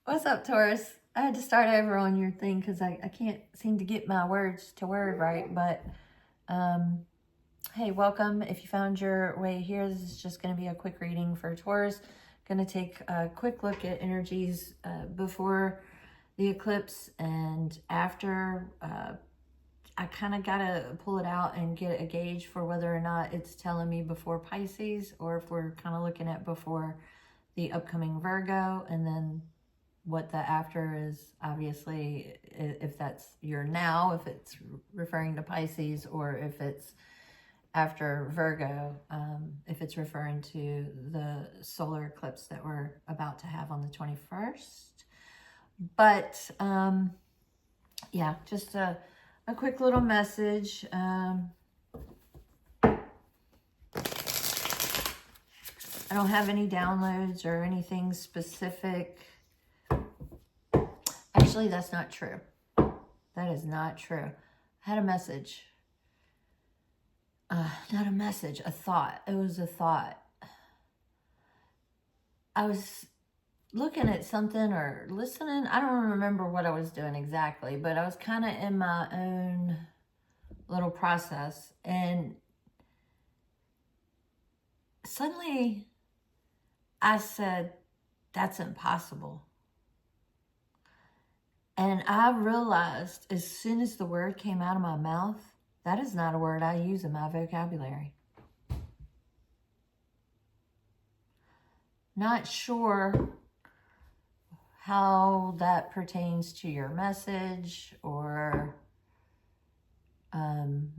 What's up, Taurus? I had to start over on your thing because I can't seem to get my words to word right. But, hey, welcome. If you found your way here, this is just going to be a quick reading for Taurus. Going to take a quick look at energies before the eclipse and after. I kind of got to pull it out and get a gauge for whether or not it's telling me before Pisces or if we're kind of looking at before the upcoming Virgo, and then what the after is, obviously, if that's your now, if it's referring to Pisces, or if it's after Virgo, if it's referring to the solar eclipse that we're about to have on the 21st. But yeah, just a quick little message. I don't have any downloads or anything specific. Actually, that's not true. That is not true. I had a message. Not a message, a thought. It was a thought. I was looking at something or listening. I don't remember what I was doing exactly, but I was kind of in my own little process. And suddenly I said, that's impossible. And I realized as soon as the word came out of my mouth, that is not a word I use in my vocabulary. Not sure how that pertains to your message, or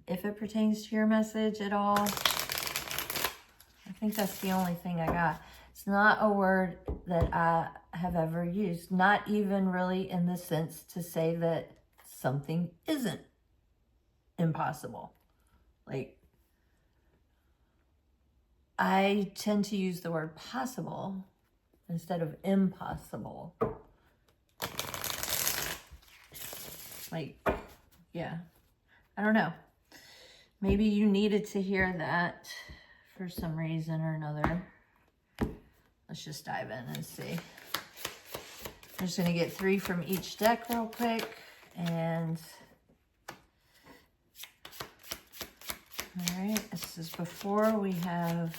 if it pertains to your message at all. I think that's the only thing I got. It's not a word that I have ever used, not even really in the sense to say that something isn't impossible. Like, I tend to use the word possible instead of impossible. Like, yeah, I don't know. Maybe you needed to hear that for some reason or another. Let's just dive in and see. I'm just going to get 3 from each deck real quick. And all right, this is before we have,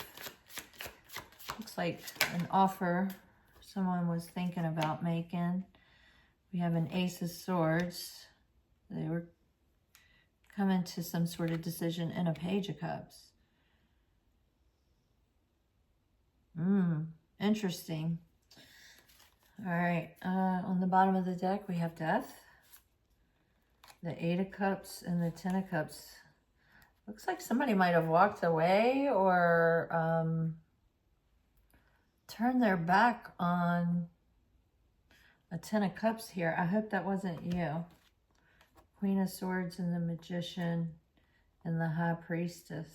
looks like an offer someone was thinking about making. We have an Ace of Swords. They were coming to some sort of decision, and a Page of Cups. Interesting. All right, on the bottom of the deck, we have Death, the 8 of Cups, and the 10 of Cups. Looks like somebody might have walked away or turned their back on a 10 of Cups here. I hope that wasn't you. Queen of Swords and the Magician and the High Priestess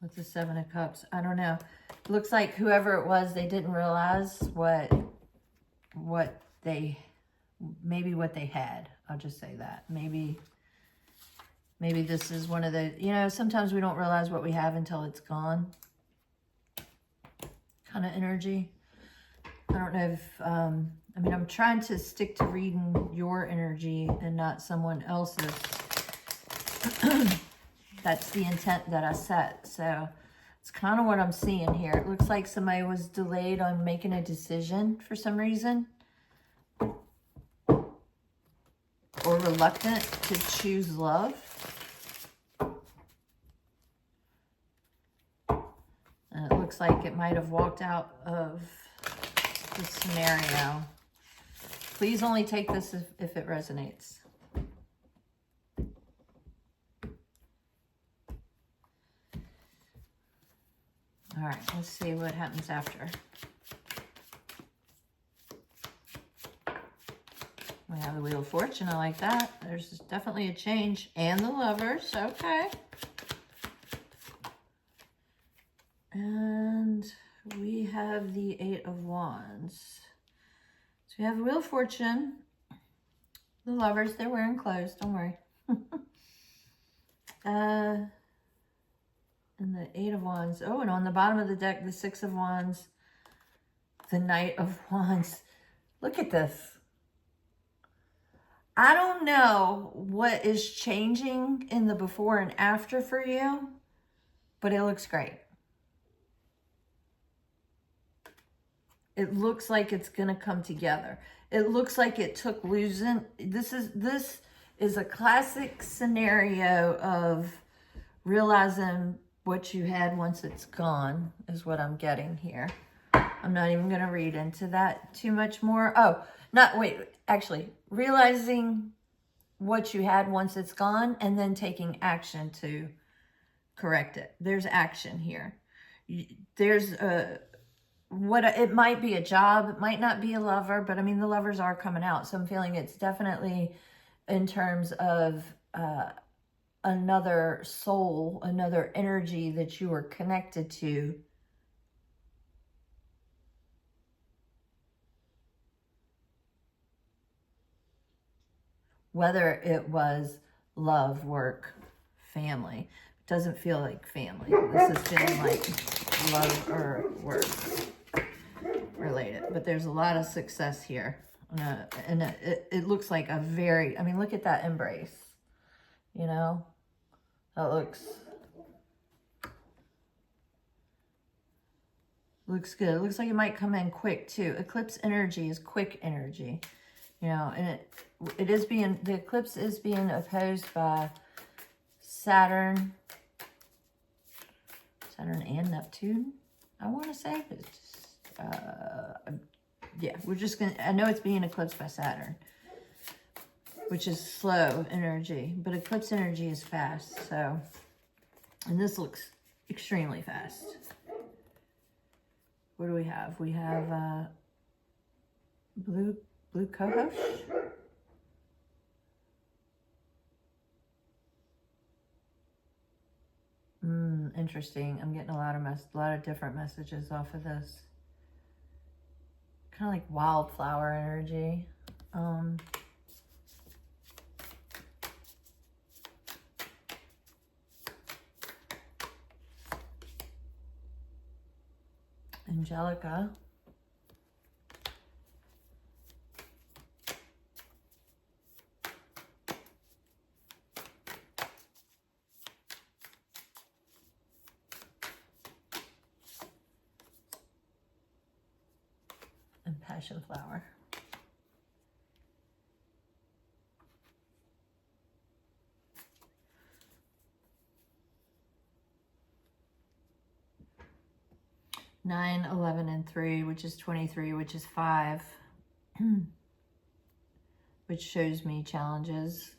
with the 7 of Cups. I don't know. It looks like whoever it was, they didn't realize what they had. I'll just say that. Maybe this is one of the, sometimes we don't realize what we have until it's gone kind of energy. I don't know if, I'm trying to stick to reading your energy and not someone else's. That's the intent that I set. So it's kind of what I'm seeing here. It looks like somebody was delayed on making a decision for some reason, or reluctant to choose love. And it looks like it might have walked out of the scenario. Please only take this if it resonates. All right, let's see what happens after. We have the Wheel of Fortune. I like that. There's definitely a change. And the Lovers. Okay. And we have the 8 of Wands. So we have the Wheel of Fortune. The Lovers. They're wearing clothes. Don't worry. And the 8 of Wands. Oh, and on the bottom of the deck, the 6 of Wands the Knight of Wands. Look at this. I don't know what is changing in the before and after for you, but it looks great. It looks like it's going to come together. It looks like it took losing. This is a classic scenario of realizing what you had once it's gone, is what I'm getting here. I'm not even going to read into that too much more. Oh, actually, realizing what you had once it's gone and then taking action to correct it. There's action here. There's it might be a job, it might not be a lover, but I mean, the lovers are coming out. So I'm feeling it's definitely in terms of another soul, another energy that you are connected to. Whether it was love, work, family. It doesn't feel like family. This is feeling like love or work related. But there's a lot of success here. And it looks like a very, I mean, look at that embrace. You know? That looks good. It looks like it might come in quick too. Eclipse energy is quick energy. You know, and the eclipse is being opposed by Saturn and Neptune, I want to say. But yeah, we're just going to, I know it's being eclipsed by Saturn, which is slow energy, but eclipse energy is fast. So, and this looks extremely fast. What do we have? We have blue co-host. Interesting. I'm getting a lot of different messages off of this. Kind of like wildflower energy. Angelica. And passion flower. Nine, 11, and 3, which is 23, which is 5, which shows me challenges.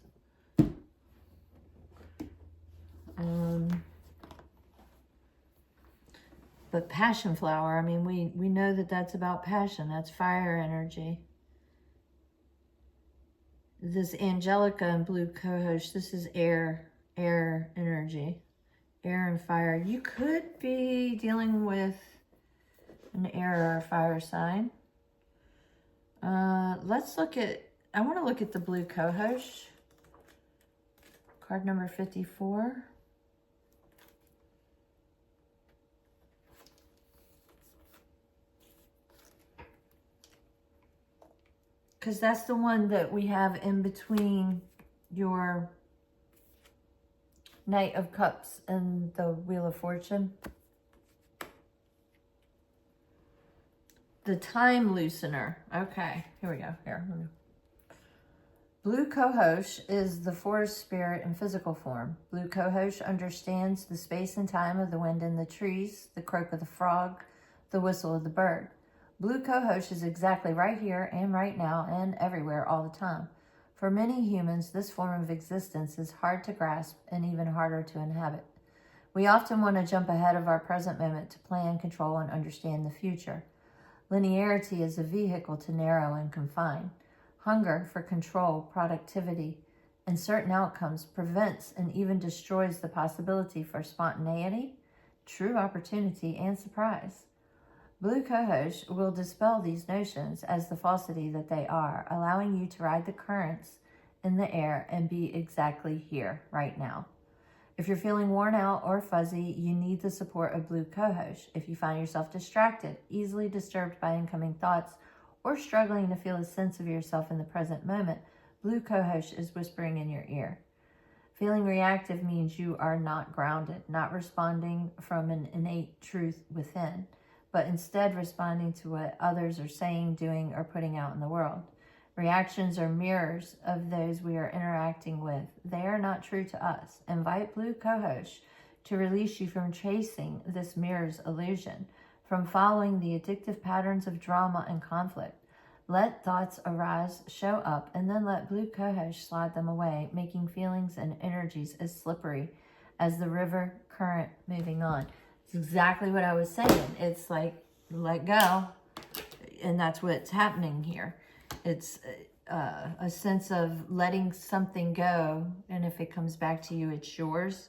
But passion flower, I mean, we know that that's about passion. That's fire energy. This Angelica and blue co-host, this is air energy. Air and fire. You could be dealing with an air or fire sign. Let's look at, I want to look at the blue co-host. Card number 54. Because that's the one that we have in between your Knight of Cups and the Wheel of Fortune. The time loosener. Okay, here we go. Here. Blue co-host is the forest spirit in physical form. Blue co-host understands the space and time of the wind in the trees, the croak of the frog, the whistle of the bird. Blue co-host is exactly right here and right now and everywhere all the time. For many humans, this form of existence is hard to grasp and even harder to inhabit. We often want to jump ahead of our present moment to plan, control, and understand the future. Linearity is a vehicle to narrow and confine. Hunger for control, productivity, and certain outcomes prevents and even destroys the possibility for spontaneity, true opportunity, and surprise. Blue co-host will dispel these notions as the falsity that they are, allowing you to ride the currents in the air and be exactly here, right now. If you're feeling worn out or fuzzy, you need the support of blue cohosh. If you find yourself distracted, easily disturbed by incoming thoughts, or struggling to feel a sense of yourself in the present moment, blue cohosh is whispering in your ear. Feeling reactive means you are not grounded, not responding from an innate truth within, but instead responding to what others are saying, doing, or putting out in the world. Reactions are mirrors of those we are interacting with. They are not true to us. Invite blue cohosh to release you from chasing this mirror's illusion, from following the addictive patterns of drama and conflict. Let thoughts arise, show up, and then let blue cohosh slide them away, making feelings and energies as slippery as the river current moving on. It's exactly what I was saying. It's like, let go, and that's what's happening here. It's a sense of letting something go, and if it comes back to you, it's yours.